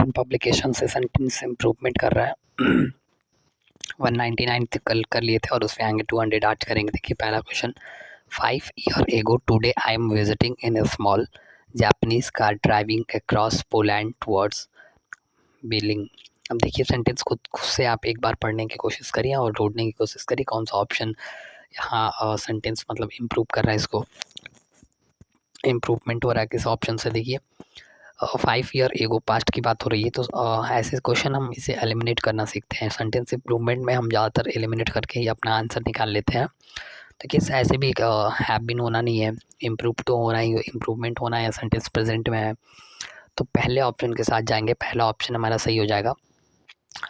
Open publication से sentence improvement कर रहा है। 199 कल कर लिए थे और उसमें आएंगे 200 आज करेंगे। देखिए पहला question, 5 years ago today I am visiting in a small Japanese car driving across Poland towards Berlin। अब देखिए सेंटेंस खुद से आप एक बार पढ़ने की कोशिश करिए और ढूंढने की कोशिश करिए कौन सा ऑप्शन यहाँ सेंटेंस मतलब इम्प्रूव कर रहा है, इसको इम्प्रूवमेंट हो रहा है किस ऑप्शन से। देखिए 5 year ago पास्ट की बात हो रही है, तो ऐसे क्वेश्चन हम इसे एलिमिनेट करना सीखते हैं। सेंटेंस इम्प्रूवमेंट में हम ज़्यादातर एलिमिनेट करके ही अपना आंसर निकाल लेते हैं। तो किस ऐसे भी हैव बीन होना नहीं है, इम्प्रूव तो होना ही, इम्प्रूवमेंट होना है, सेंटेंस प्रेजेंट में है, तो पहले ऑप्शन के साथ जाएंगे, पहला ऑप्शन हमारा सही हो जाएगा।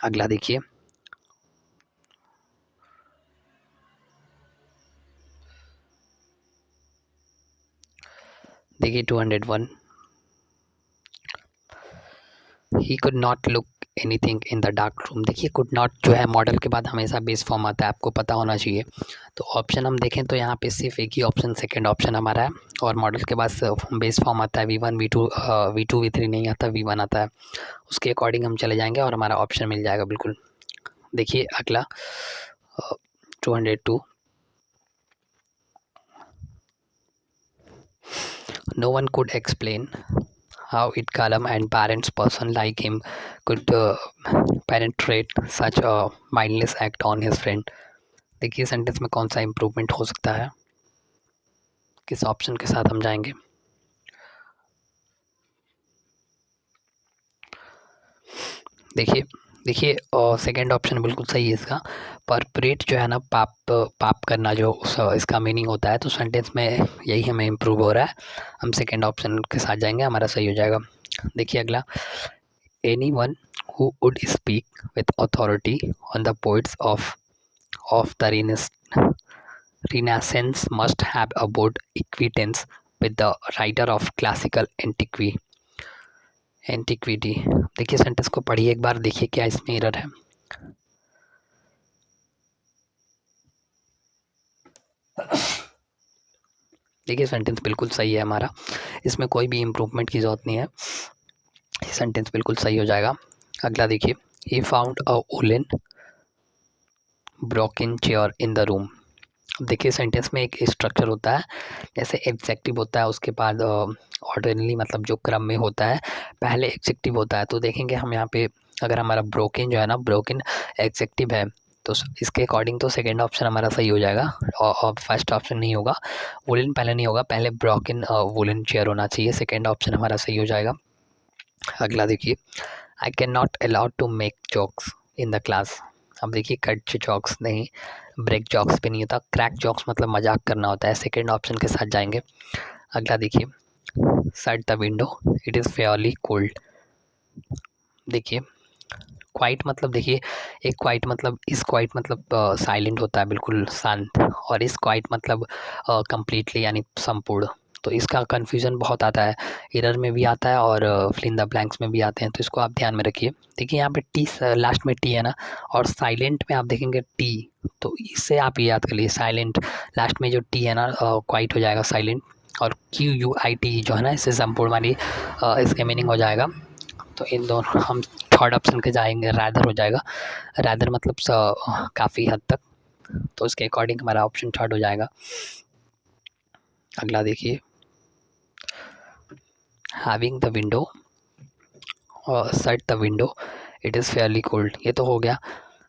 अगला देखिए, देखिए 201, he could not look anything in the dark room. देखिए कुड नॉट जो है मॉडल के बाद हमेशा बेस फॉर्म आता है, आपको पता होना चाहिए। तो ऑप्शन हम देखें तो यहाँ पे सिर्फ एक ही ऑप्शन सेकंड ऑप्शन हमारा है, और मॉडल के बाद बेस फॉर्म आता है V1 V2 V2 V3 नहीं आता, V1 आता है। उसके अकॉर्डिंग हम चले जाएंगे और हमारा ऑप्शन मिल जाएगा बिल्कुल। देखिए अगला 202, no one could explain how it calm and parents person like him could penetrate such a mindless act on his friend। देखिए सेंटेंस में कौन सा इम्प्रूवमेंट हो सकता है, किस ऑप्शन के साथ हम जाएंगे। देखिए देखिए सेकेंड ऑप्शन बिल्कुल सही है इसका। परपरेट जो है ना, पाप करना, जो इसका मीनिंग होता है, तो सेंटेंस में यही हमें इम्प्रूव हो रहा है, हम सेकेंड ऑप्शन के साथ जाएंगे, हमारा सही हो जाएगा। देखिए अगला, anyone who would speak with authority on the poets of the Renaissance must have a good acquaintance with the writer of classical antiquity। देखिए सेंटेंस को पढ़िए एक बार, देखिए क्या इसमें एरर है। देखिए सेंटेंस बिल्कुल सही है हमारा, इसमें कोई भी इम्प्रूवमेंट की ज़रूरत नहीं है, सेंटेंस बिल्कुल सही हो जाएगा। अगला देखिए, he found a woollen broken chair in the room. देखिए सेंटेंस में एक स्ट्रक्चर होता है, जैसे एडजेक्टिव होता है, उसके बाद ऑर्डिनरी मतलब जो क्रम में होता है, पहले एडजेक्टिव होता है। तो देखेंगे हम यहाँ पे, अगर हमारा ब्रोकन जो है ना, ब्रोकन एडजेक्टिव है, तो इसके अकॉर्डिंग तो सेकंड ऑप्शन हमारा सही हो जाएगा, और फर्स्ट ऑप्शन नहीं होगा, वुलन पहले नहीं होगा, पहले ब्रोकन वुलन चेयर होना चाहिए, सेकंड ऑप्शन हमारा सही हो जाएगा। अगला देखिए, I can not allowed to make jokes in the class. अब देखिए कट जॉक्स नहीं, ब्रेक जॉक्स भी नहीं होता, क्रैक जॉक्स मतलब मजाक करना होता है, सेकंड ऑप्शन के साथ जाएंगे। अगला देखिए, shut the window it is fairly cold. देखिए क्वाइट मतलब, देखिए एक क्वाइट मतलब, इस क्वाइट मतलब साइलेंट होता है, बिल्कुल शांत, और इस क्वाइट मतलब कम्प्लीटली यानी संपूर्ण। तो इसका कन्फ्यूज़न बहुत आता है, एरर में भी आता है और फिल इन द ब्लैंक्स में भी आते हैं, तो इसको आप ध्यान में रखिए। देखिए यहाँ पे टी लास्ट में टी है ना, और साइलेंट में आप देखेंगे टी, तो इससे आप ये याद कर लीजिए, साइलेंट लास्ट में जो टी है ना क्वाइट हो जाएगा साइलेंट, और QUIT जो है ना, इससे संपूर्ण वाली इसका मीनिंग हो जाएगा। तो इन दोनों हम थर्ड ऑप्शन के जाएंगे, रैदर हो जाएगा, रैदर मतलब काफ़ी हद तक, तो इसके अकॉर्डिंग हमारा ऑप्शन थर्ड हो जाएगा। अगला देखिए, हैविंग द विंडो और shut the window it is fairly cold, ये तो हो गया।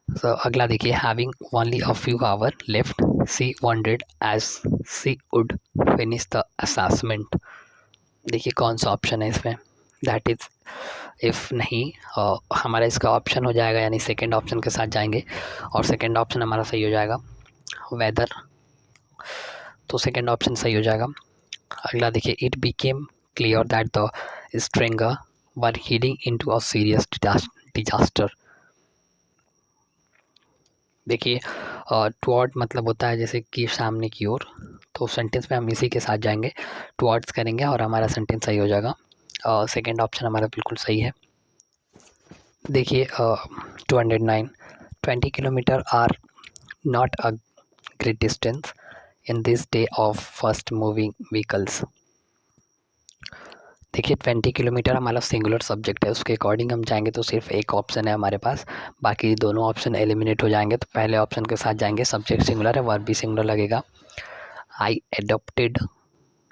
तो अगला देखिए, having only a few hour left she wondered as she would finish the assessment. देखिए कौन सा ऑप्शन है इसमें, दैट इज़ इफ़ नहीं, हमारा इसका ऑप्शन हो जाएगा, यानी सेकंड ऑप्शन के साथ जाएंगे, और सेकंड ऑप्शन हमारा सही हो जाएगा, वेदर, तो सेकंड ऑप्शन सही हो जाएगा। अगला देखिए, it became clear that the stranger were heading into a serious disaster. देखिए टुवर्ड मतलब होता है जैसे कि सामने की ओर, तो सेंटेंस में हम इसी के साथ जाएंगे, टुवर्ड्स करेंगे और हमारा सेंटेंस सही हो जाएगा, सेकंड ऑप्शन हमारा बिल्कुल सही है। देखिए 209, 20 kilometre are not a great distance in this day of fast moving vehicles. देखिए 20 किलोमीटर हमारा सिंगुलर सब्जेक्ट है, उसके अकॉर्डिंग हम जाएंगे तो सिर्फ एक ऑप्शन है हमारे पास, बाकी दोनों ऑप्शन एलिमिनेट हो जाएंगे। तो पहले ऑप्शन के साथ जाएंगे, सब्जेक्ट सिंगुलर है, वर्ब भी सिंगुलर लगेगा। आई एडॉप्टेड,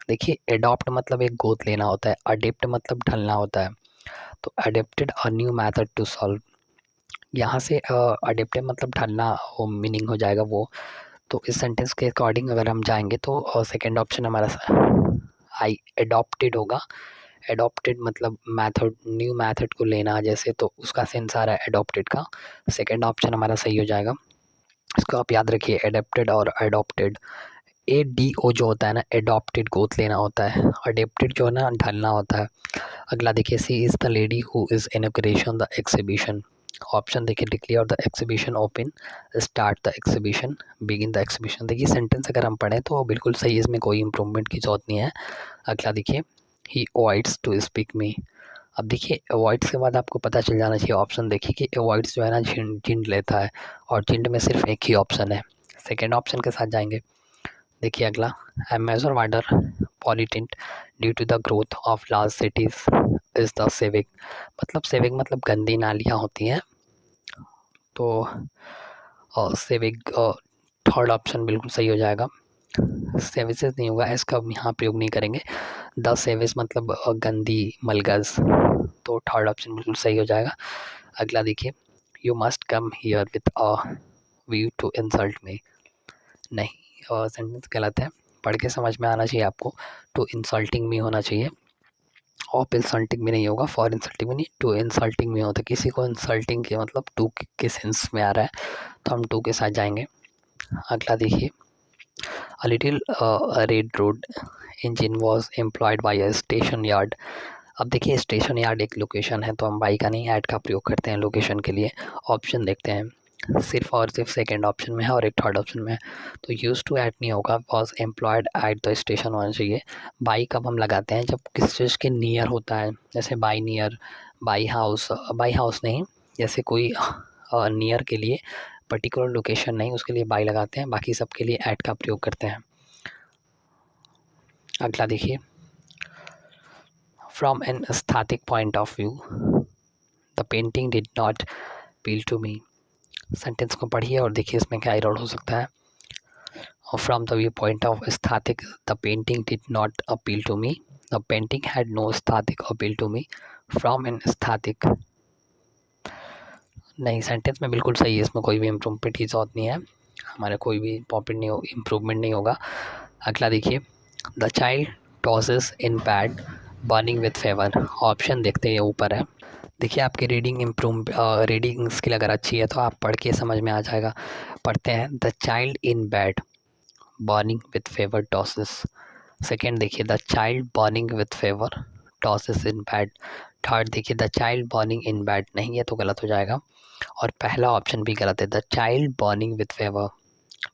देखिए एडॉप्ट मतलब एक गोद लेना होता है, अडेप्ट मतलब ढलना होता है। तो adapted a new method to solve, यहाँ से अडेप्टेड मतलब ढलना वो मीनिंग हो जाएगा वो। तो इस सेंटेंस के अकॉर्डिंग अगर हम जाएंगे तो सेकेंड ऑप्शन हमारा आई एडॉप्टेड होगा। एडॉप्टेड मतलब मेथड, न्यू मेथड को लेना जैसे, तो उसका सेंस आ रहा है एडॉप्टेड का। सेकेंड ऑप्शन हमारा सही हो जाएगा। इसको आप याद रखिए, एडेप्टेड और एडॉप्टेड। ADO जो होता है ना, एडॉप्टेड गोद लेना होता है, अडेप्टेड जो है ना ढलना होता है। अगला देखिए, she is the lady who is inauguration the exhibition. Option देखिए, declare the exhibition open, start the exhibition, begin the exhibition. देखिए सेंटेंस अगर हम पढ़ें तो बिल्कुल सही, इसमें कोई इंप्रूवमेंट की जरूरत नहीं है। अगला देखिए, ही अवॉइड्स टू स्पीक मी। अब देखिए अवॉइड्स के बाद आपको पता चल जाना चाहिए ऑप्शन, देखिए कि अवॉइड्स जो है ना झिंड लेता है, और झिंड में सिर्फ एक ही ऑप्शन है। सेकेंड ऑप्शन के साथ जाएंगे। देखिए अगला, a major water pollutant due to the growth of large cities is the sewage. मतलब सेविक मतलब गंदी नालियाँ होती हैं, तो सेविक थर्ड ऑप्शन बिल्कुल सही हो जाएगा। सेविसेस नहीं होगा, इसका यहाँ प्रयोग नहीं करेंगे। द सेविस मतलब गंदी मलगज, तो थर्ड ऑप्शन बिल्कुल सही हो जाएगा। अगला देखिए, you must come here with a view to insult me. नहीं, सेंटेंस गलत है, पढ़ के समझ में आना चाहिए आपको। टू इंसल्टिंग मी होना चाहिए, ऑफ इंसल्टिंग में नहीं होगा, फॉर इंसल्टिंग में नहीं, टू इंसल्टिंग में होता है। किसी को इंसल्टिंग के मतलब टू के सेंस में आ रहा है, तो हम टू के साथ जाएंगे। अगला देखिए, a little red road engine was employed by a station yard. अब देखिए स्टेशन यार्ड एक लोकेशन है, तो हम बाई का नहीं ऐड का प्रयोग करते हैं लोकेशन के लिए। ऑप्शन देखते हैं, सिर्फ और सिर्फ सेकंड ऑप्शन में है और एक थर्ड ऑप्शन में है, तो यूज टू ऐड नहीं होगा, was employed at the station होना चाहिए। बाई कब हम लगाते हैं, जब किसी चीज़ के नियर होता है, जैसे बाई नियर, बाई हाउस नहीं, जैसे कोई नियर के लिए पर्टिकुलर लोकेशन नहीं, उसके लिए बाई लगाते हैं, बाकी सब के लिए ऐड का प्रयोग करते हैं। अगला देखिए, from an aesthetic point of view the painting did not appeal to me. Sentence को पढ़िए और देखिए इसमें क्या एरर हो सकता है। From the view point of aesthetic the painting did not appeal to me, the painting had no aesthetic appeal to me, from an aesthetic. नहीं, सेंटेंस में बिल्कुल सही है, इसमें कोई भी इम्प्रूवमेंट की जरूरत नहीं है, हमारे कोई भी इम्प्रूवमेंट नहीं होगा। अगला देखिए, the child tosses in bed burning with favour. Option देखते हैं, ऊपर है। देखिए आपकी रीडिंग स्किल अगर अच्छी है तो आप पढ़ के समझ में आ जाएगा। पढ़ते हैं, the child in bed burning with fever tosses. Second देखिए, the child burning with fever tosses in bed. Third देखिए, the child burning in bed, नहीं ये तो गलत हो जाएगा, और पहला ऑप्शन भी गलत है, the child burning with fever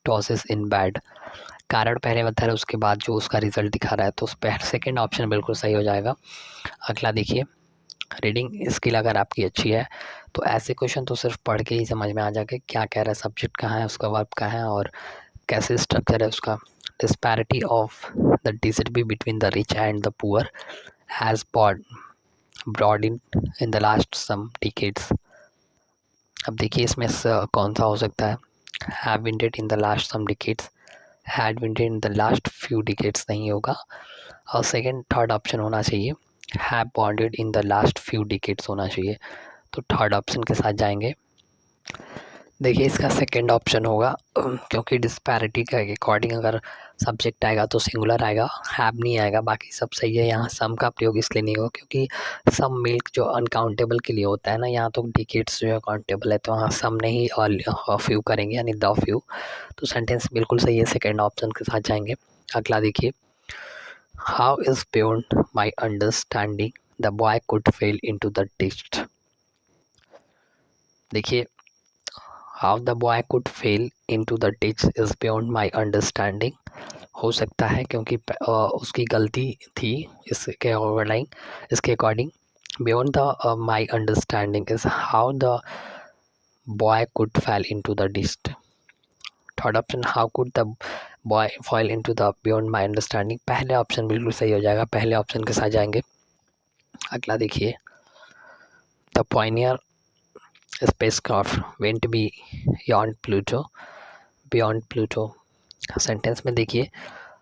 tosses in bad. कारण पहले बता रहा है, उसके बाद जो उसका रिजल्ट दिखा रहा है, तो सेकेंड ऑप्शन बिल्कुल सही हो जाएगा। अगला देखिए, रीडिंग स्किल अगर आपकी अच्छी है तो ऐसे क्वेश्चन तो सिर्फ पढ़ के ही समझ में आ जाएगा, क्या कह रहा है, सब्जेक्ट कहाँ है, उसका वर्ब कहाँ है, और कैसे स्ट्रक्चर है उसका। Disparity of the digital divide between the rich and the poor has broadened in the last some decades। अब देखिए इसमें कौन सा हो सकता है, have ended in the last some decades, had ended in the last few decades नहीं होगा, और सेकेंड थर्ड ऑप्शन होना चाहिए, have bonded in the last few decades होना चाहिए, तो थर्ड ऑप्शन के साथ जाएंगे। देखिए इसका सेकंड ऑप्शन होगा, क्योंकि डिस्पैरिटी के अकॉर्डिंग अगर सब्जेक्ट आएगा तो सिंगुलर आएगा, हैव नहीं आएगा, बाकी सब सही है। यहाँ सम का प्रयोग इसलिए नहीं होगा क्योंकि सम मिल्क जो अनकाउंटेबल के लिए होता है ना, यहाँ तो डिकेट्स जो है काउंटेबल है, तो वहाँ सम नहीं फ्यू करेंगे, यानी द फ्यू। तो सेंटेंस बिल्कुल सही है, सेकेंड ऑप्शन के साथ जाएंगे। अगला देखिए, how is beyond my understanding the boy could fell into the ditch. देखिए, how the boy could fell into the ditch is beyond my understanding हो सकता है, क्योंकि उसकी गलती थी, इसके according beyond the my understanding is how the boy could fell into the ditch. Third option, how could the boy fell into the beyond my understanding, पहले option बिल्कुल सही हो जाएगा, पहले ऑप्शन के साथ जाएंगे। अगला देखिए, the Pioneer spacecraft went beyond Pluto. Sentence में देखिए,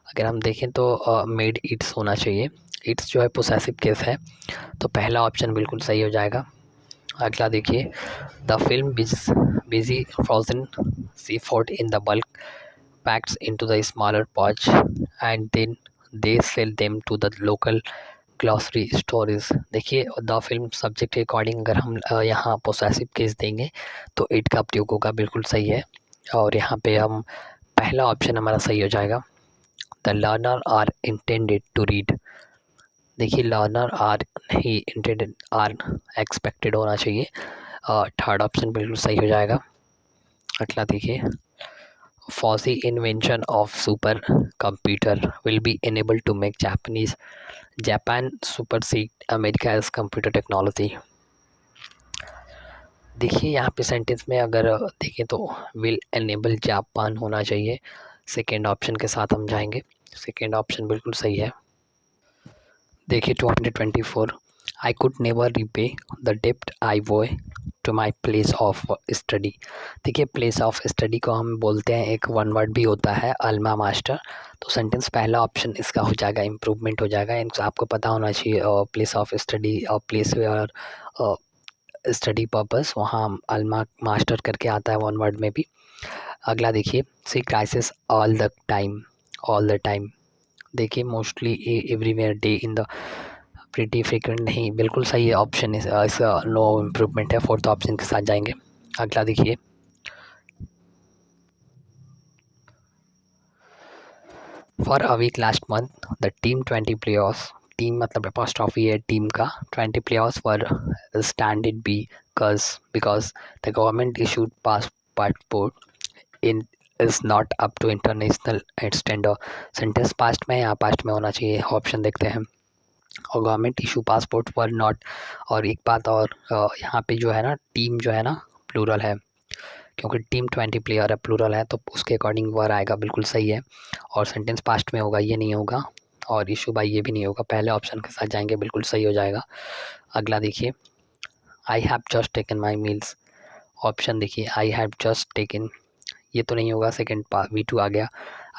अगर हम देखें तो मेड इट्स होना चाहिए। इट्स जो है पोसेसिव केस है, तो पहला ऑप्शन बिल्कुल सही हो जाएगा। अगला देखिए, the firm buys frozen sea food in the bulk packs into the smaller pouch and then they sell them to the local grocery storage. देखिए, द फिल्म सब्जेक्ट के अकॉर्डिंग अगर हम यहाँ पोसेसिव केस देंगे तो इट का प्रयोग होगा, बिल्कुल सही है। और यहाँ पे हम पहला ऑप्शन हमारा सही हो जाएगा, the learner are intended to read. देखिए, लर्नर आर नहीं इंटेंडेड, आर एक्सपेक्टेड होना चाहिए। थर्ड ऑप्शन बिल्कुल सही हो जाएगा। अगला देखिए, फॉसी invention of super computer will be enable to make Japan supersede America as computer technology. देखिए, यहाँ पे सेंटेंस में अगर देखें तो विल एनेबल जापान होना चाहिए। सेकेंड ऑप्शन के साथ हम जाएंगे, सेकेंड ऑप्शन बिल्कुल सही है। देखिए, 2024, I could never repay the डेप्ट I owe to my place of study. देखिए, प्लेस ऑफ स्टडी को हम बोलते हैं, एक वन वर्ड भी होता है, अल्मा मास्टर। तो सेंटेंस पहला ऑप्शन इसका हो जाएगा, इम्प्रूवमेंट हो जाएगा। इनको आपको पता होना चाहिए, प्लेस ऑफ स्टडी और प्लेस वेयर स्टडी पर्पस, वहाँ अल्मा मास्टर करके आता है वन वर्ड में भी। अगला देखिए, see crisis all the time. देखिए, mostly everywhere day in the pretty frequent नहीं, बिल्कुल सही है ऑप्शन, इसका नो इम्प्रूवमेंट है। फोर्थ ऑप्शन के साथ जाएंगे। अगला देखिए, for a week last month the team 20 players, team मतलब अपॉस्ट्रॉफी है टीम का, 20 players were standard because the government issued passport in is not up to international standard. Sentence past में या पास्ट में होना चाहिए, ऑप्शन देखते हैं। और government issue passport were not, और एक बात और, यहाँ पे जो है ना, टीम जो है ना प्लूरल है, क्योंकि टीम 20 प्लेयर है, प्लूरल है, तो उसके अकॉर्डिंग वर आएगा, बिल्कुल सही है। और सेंटेंस पास्ट में होगा, ये नहीं होगा, और इशू बाई ये भी नहीं होगा। पहले ऑप्शन के साथ जाएंगे, बिल्कुल सही हो जाएगा। अगला देखिए, I have just taken my meals. Option देखिए, आई हैव जस्ट टेकन, ये तो नहीं होगा, सेकेंड V2 आ गया।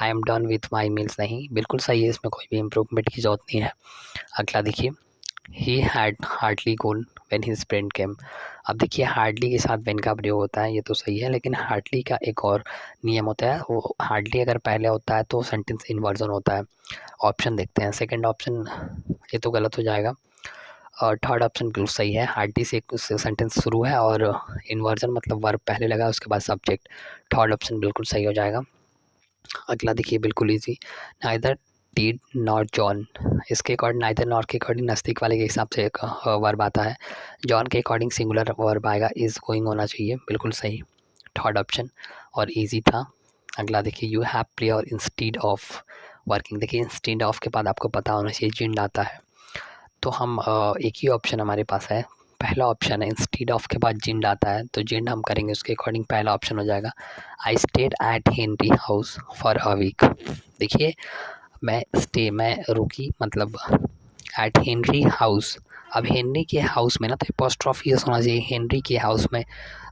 I am done with my meals नहीं, बिल्कुल सही है, इसमें कोई भी इम्प्रूवमेंट की जरूरत नहीं है। अगला देखिए, he had hardly gone when his friend came. अब देखिए, हार्डली के साथ व्हेन का प्रयोग होता है, ये तो सही है, लेकिन हार्डली का एक और नियम होता है, वो हार्डली अगर पहले होता है तो सेंटेंस इन्वर्जन होता है। ऑप्शन देखते हैं, सेकंड ऑप्शन ये तो गलत हो जाएगा, और थर्ड ऑप्शन बिल्कुल सही है। हार्डली से सेंटेंस शुरू है और इन्वर्जन मतलब वर्ब पहले लगा, उसके बाद सब्जेक्ट। थर्ड ऑप्शन बिल्कुल सही हो जाएगा। अगला देखिए, बिल्कुल easy, neither did not John. इसके अकॉर्डिंग, नाइदर नॉट के अकॉर्डिंग नज़दीक वाले के हिसाब से एक वर्ब आता है। जॉन के अकॉर्डिंग सिंगुलर वर्ब आएगा, इज गोइंग होना चाहिए, बिल्कुल सही, थर्ड ऑप्शन, और इजी था। अगला देखिए, you have player instead of working. देखिए, इंस्टीड ऑफ के बाद आपको पता होना चाहिए जिंड आता है, तो हम एक ही ऑप्शन हमारे पास है, पहला ऑप्शन है। इंस्टीड ऑफ के बाद जिंड आता है, तो जिंड हम करेंगे, उसके अकॉर्डिंग पहला ऑप्शन हो जाएगा, I stayed at Henry house for a week. देखिए, मैं रुकी मतलब एट हेनरी हाउस। अब हेनरी के हाउस में ना, तो एपोस्ट्रोफी होना चाहिए, हेनरी के हाउस में,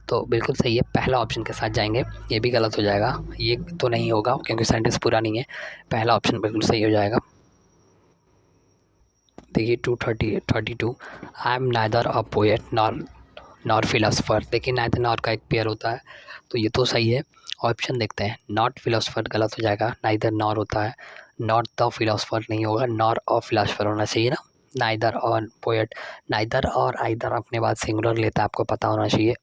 तो बिल्कुल सही है, पहला ऑप्शन के साथ जाएंगे। ये भी गलत हो जाएगा, ये तो नहीं होगा क्योंकि सेंटेंस पूरा नहीं है, पहला ऑप्शन बिल्कुल सही हो जाएगा। देखिए, 232, I am neither a poet nor philosopher. देखिए, नाइदर नॉर का एक पेयर होता है, तो ये तो सही है। ऑप्शन देखते हैं, नॉट फिलोसफर गलत हो जाएगा, नाइदर नॉर होता है, नॉट द फिलोसफर नहीं होगा, नॉर अ फिलोसफर होना चाहिए ना, नाइदर और पोएट, नाइदर और आइदर अपने बाद सिंगुलर लेता है, आपको पता होना चाहिए।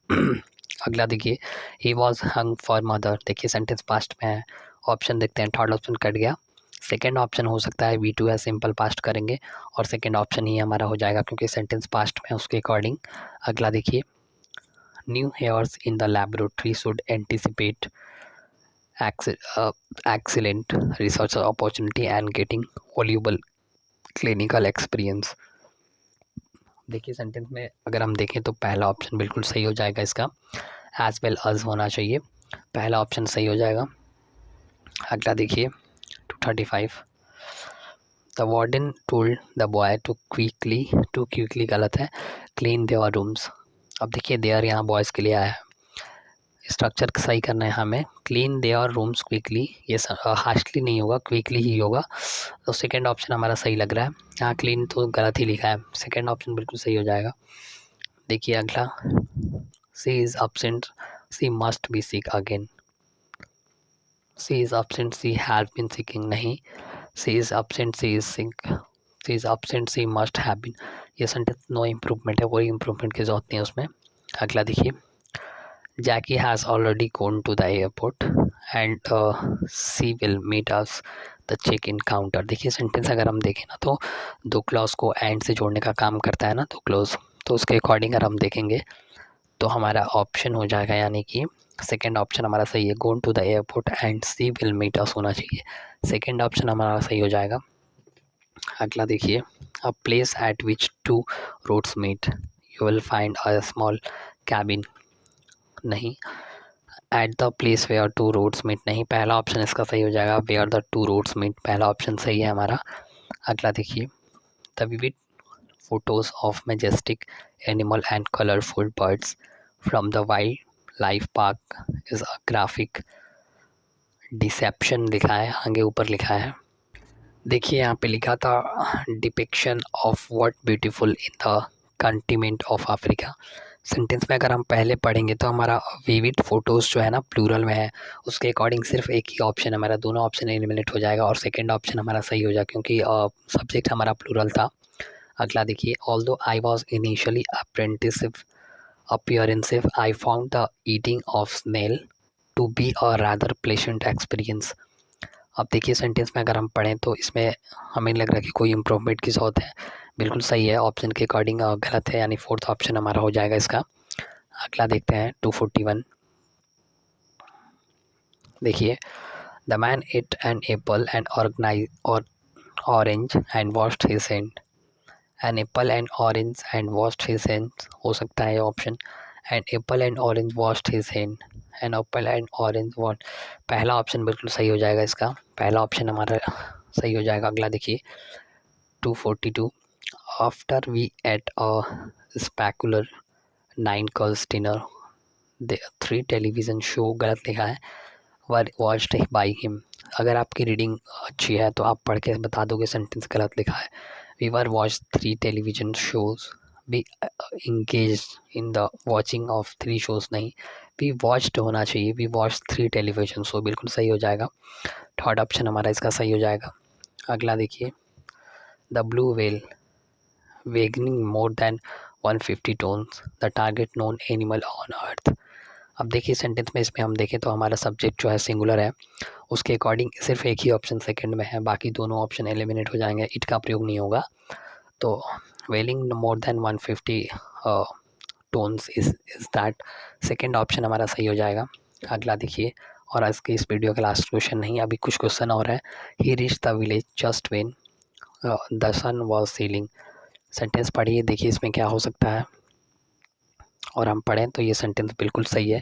अगला देखिए, he was hung for mother. देखिए, सेंटेंस पास्ट में है, ऑप्शन देखते हैं, थर्ड ऑप्शन कट गया, सेकेंड ऑप्शन हो सकता है V2 है, सिंपल पास्ट करेंगे, और सेकेंड ऑप्शन ही हमारा हो जाएगा क्योंकि सेंटेंस पास्ट में उसके अकॉर्डिंग। अगला देखिए, new hairs in the laboratory should anticipate excellent research opportunity and getting voluble clinical experience. देखिए, सेंटेंस में अगर हम देखें तो पहला ऑप्शन बिल्कुल सही हो जाएगा, इसका एज वेल अज होना चाहिए, पहला ऑप्शन सही हो जाएगा। अगला देखिए, 235, the warden told the boy to quickly गलत है, क्लीन देयर रूम्स। अब देखिए देयर यहाँ बॉयज़ के लिए आया है, स्ट्रक्चर सही करना है हमें। क्लीन देयर रूम्स क्विकली, ये हार्शली नहीं होगा, क्विकली ही होगा। तो सेकेंड ऑप्शन हमारा सही लग रहा है। यहाँ क्लीन तो गलत ही लिखा है, सेकेंड ऑप्शन बिल्कुल सही हो जाएगा। देखिए अगला, she is absent, she must be sick again. She is absent, she has been sicking नहीं, she is absent, she is sick, she is absent, she must have been. ये सेंटेंस नो इम्प्रूवमेंट है, कोई improvement की जरूरत नहीं है उसमें। अगला देखिए, Jackie has already gone to the airport and she will meet us the check in counter. देखिए सेंटेंस अगर हम देखें ना तो दो क्लॉज को एंड से जोड़ने का काम करता है ना, दो क्लॉज, तो उसके अकॉर्डिंग अगर हम देखेंगे तो हमारा ऑप्शन हो जाएगा, यानी कि सेकेंड ऑप्शन हमारा सही है। Gone to the airport and she will meet us होना चाहिए, सेकेंड ऑप्शन हमारा सही हो जाएगा। अगला देखिए, a place at which two roads meet, you will find a small cabin नहीं, at the place where two roads meet नहीं, पहला ऑप्शन इसका सही हो जाएगा। Where the two roads meet, पहला ऑप्शन सही है हमारा। अगला देखिए, the vivid photos of majestic animal and colorful birds from the wildlife park is a graphic deception लिखा है, आगे ऊपर लिखा है। देखिए यहाँ पे लिखा था depiction of what beautiful in the continent of Africa. Sentence में अगर हम पहले पढ़ेंगे तो हमारा विविड फोटोज़ जो है ना प्लूरल में है, उसके अकॉर्डिंग सिर्फ एक ही ऑप्शन हमारा, दोनों ऑप्शन एलिमिनेट हो जाएगा और सेकंड ऑप्शन हमारा सही हो जाएगा क्योंकि सब्जेक्ट हमारा प्लूरल था। अगला देखिए, although I was initially apprehensive, I found the eating of snail to be a rather pleasant experience। अब देखिए सेंटेंस में अगर हम पढ़ें तो इसमें हमें लग रहा है कि कोई इम्प्रूवमेंट की ज़रूरत है, बिल्कुल सही है, ऑप्शन के अकॉर्डिंग गलत है, यानी फोर्थ ऑप्शन हमारा हो जाएगा इसका। अगला देखते हैं 241। देखिए, the man ate an apple and orange and washed his hand, an apple and orange and washed his hand हो सकता है option, an apple and orange washed his hand, an apple and orange wash, पहला option बिल्कुल सही हो जाएगा इसका, पहला ऑप्शन हमारा सही हो जाएगा। अगला देखिए 242, after we ate a spectacular 9 course dinner the 3 television show, गलत लिखा है, वर वॉच्ड बाई हिम। अगर आपकी रीडिंग अच्छी है तो आप पढ़ के बता दोगे सेंटेंस गलत लिखा है। We were watch 3 television shows, be engage in the watching of 3 shows नहीं, वी वॉच्ड होना चाहिए, वी वॉच 3 टेलीविजन शो, बिल्कुल सही हो जाएगा, थर्ड ऑप्शन हमारा इसका सही हो जाएगा। अगला देखिए, the blue whale weighing more than 150 tons, the largest known animal on earth. अब देखिए सेंटेंस में इसमें हम देखें तो हमारा सब्जेक्ट जो है सिंगुलर है, उसके अकॉर्डिंग सिर्फ एक ही ऑप्शन सेकंड में है, बाकी दोनों ऑप्शन एलिमिनेट हो जाएंगे, इट का प्रयोग नहीं होगा। तो weighing more than 150 tons is that, second option हमारा सही हो जाएगा। अगला देखिए, और आज के इस वीडियो का लास्ट क्वेश्चन नहीं, अभी कुछ क्वेश्चन और है। He reach the village just when the sun was setting, sentence पढ़िए, देखिए इसमें क्या हो सकता है, और हम पढ़ें तो ये सेंटेंस बिल्कुल सही है,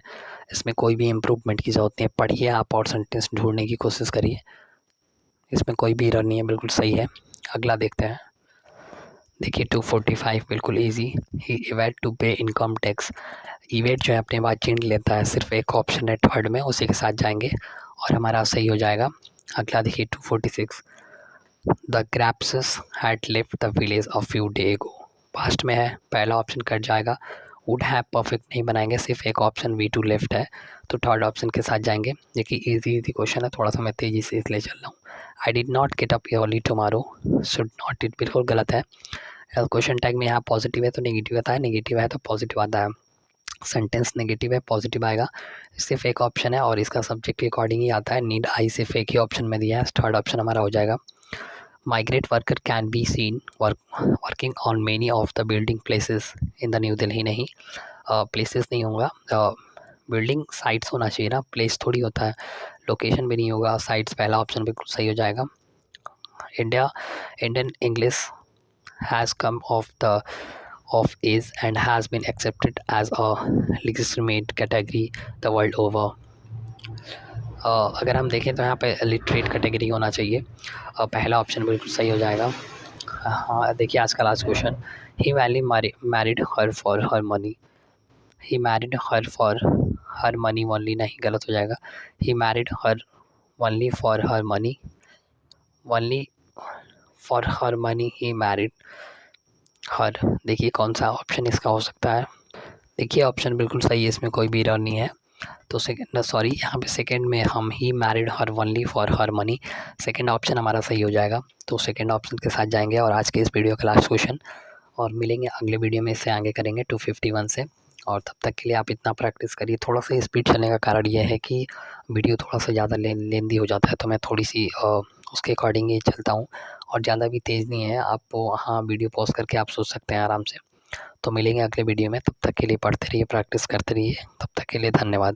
इसमें कोई भी इम्प्रूवमेंट की ज़रूरत नहीं है, पढ़िए आप और सेंटेंस ढूंढने की कोशिश करिए, इसमें कोई भी एरर नहीं है, बिल्कुल सही है। अगला देखते हैं, देखिए 245 बिल्कुल इजी, ही इवेट टू पे इनकम टैक्स, इवेट जो है अपने बाद चिन्ह लेता है, सिर्फ एक ऑप्शन है थर्ड में, उसी के साथ जाएंगे और हमारा सही हो जाएगा। अगला देखिए 246, the craps had left the village a few day ago, past में है, पहला ऑप्शन कट जाएगा, वुड हैव परफेक्ट नहीं बनाएंगे, सिर्फ एक ऑप्शन V2 लेफ्ट है, तो थर्ड ऑप्शन के साथ जाएंगे। देखिए इजी क्वेश्चन है, थोड़ा सा मैं तेज़ी से इसलिए चल रहा हूँ। I did not get up early tomorrow, should not it बिल्कुल गलत है, क्वेश्चन टैग में यहाँ पॉजिटिव है तो नेगेटिव आता है, नेगेटिव है तो पॉजिटिव आता है, सेंटेंस नेगेटिव है पॉजिटिव आएगा, सिर्फ एक ऑप्शन है और इसका सब्जेक्ट के अकॉर्डिंग ही आता है, नीड आई सिर्फ एक ही ऑप्शन में दिया है, थर्ड ऑप्शन हमारा हो जाएगा। Migrant worker can be seen working on many of the building places in the New Delhi नहीं, places नहीं होगा, बिल्डिंग साइट्स होना चाहिए ना, प्लेस थोड़ी होता है, लोकेशन भी नहीं होगा, साइट्स पहला ऑप्शन बिल्कुल सही हो जाएगा। Indian English has come of age and has been accepted as a legitimate category the world over। अगर हम देखें तो यहाँ पे लिटरेट कैटेगरी होना चाहिए। पहला ऑप्शन बिल्कुल सही हो जाएगा। हाँ, देखिए आज का last question, he only married her for her money. He married her for her money only, नहीं, गलत हो जाएगा। He married her only for her money, only for her money he married her. देखिए कौन सा ऑप्शन इसका हो सकता है। देखिए ऑप्शन बिल्कुल सही है, इसमें कोई भी एरर नहीं है। तो सेकंड, सॉरी, यहाँ पे सेकंड में हम he married her only for her money, second option हमारा सही हो जाएगा। तो सेकंड ऑप्शन के साथ जाएंगे और आज के इस वीडियो का लास्ट क्वेश्चन, और मिलेंगे अगले वीडियो में, इससे आगे करेंगे 251 से। और तब तक के लिए आप इतना प्रैक्टिस करिए। थोड़ा सा स्पीड चलने का कारण ये है कि वीडियो थोड़ा सा ज़्यादा लेंदी हो जाता है, तो मैं थोड़ी सी उसके अकॉर्डिंग ही चलता हूँ, और ज़्यादा भी तेज़ नहीं है। आप हाँ, वीडियो पॉज करके आप सोच सकते हैं आराम से। तो मिलेंगे अगले वीडियो में, तब तक के लिए पढ़ते रहिए, प्रैक्टिस करते रहिए। तब तक के लिए धन्यवाद।